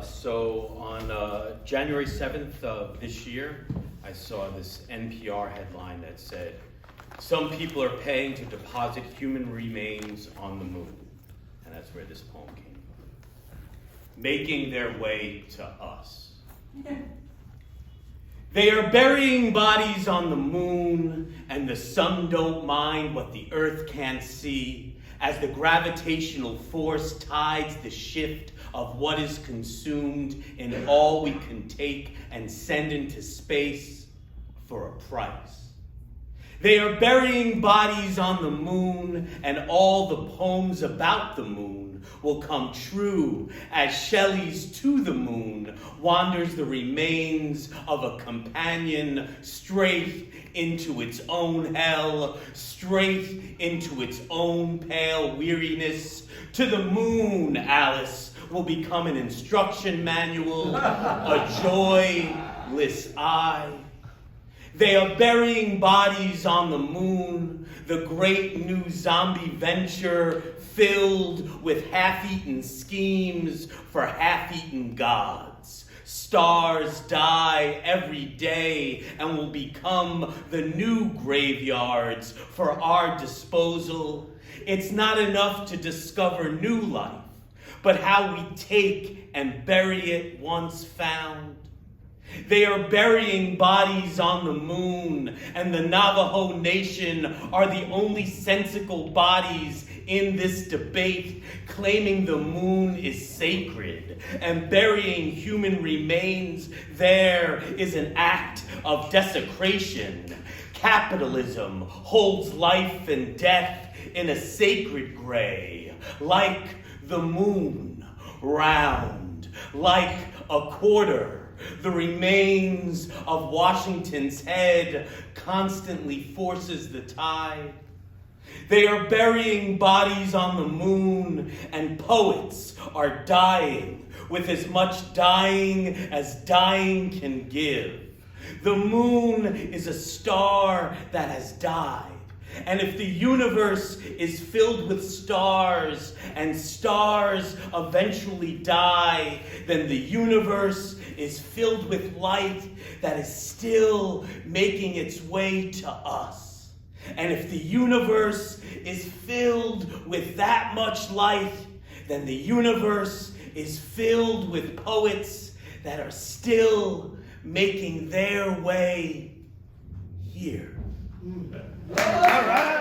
So on January 7th of this year, I saw this NPR headline that said, "Some people are paying to deposit human remains on the moon." And that's where this poem came from. Making their way to us. They are burying bodies on the moon, and the sun don't mind what the earth can't see, as the gravitational force tides the shift of what is consumed in all we can take and send into space for a price. They are burying bodies on the moon, and all the poems about the moon will come true as Shelley's To the Moon wanders the remains of a companion straight into its own hell, straight into its own pale weariness. To the moon, Alice, will become an instruction manual, a joyless eye. They are burying bodies on the moon, the great new zombie venture filled with half-eaten schemes for half-eaten gods. Stars die every day and will become the new graveyards for our disposal. It's not enough to discover new life, but how we take and bury it once found. They are burying bodies on the moon, and the Navajo Nation are the only sensical bodies in this debate, claiming the moon is sacred, and burying human remains there is an act of desecration. Capitalism holds life and death in a sacred gray, like the moon, round, like a quarter. The remains of Washington's head constantly forces the tide. They are burying bodies on the moon, and poets are dying with as much dying as dying can give. The moon is a star that has died. And if the universe is filled with stars, and stars eventually die, then the universe is filled with light that is still making its way to us. And if the universe is filled with that much light, then the universe is filled with poets that are still making their way here. All right.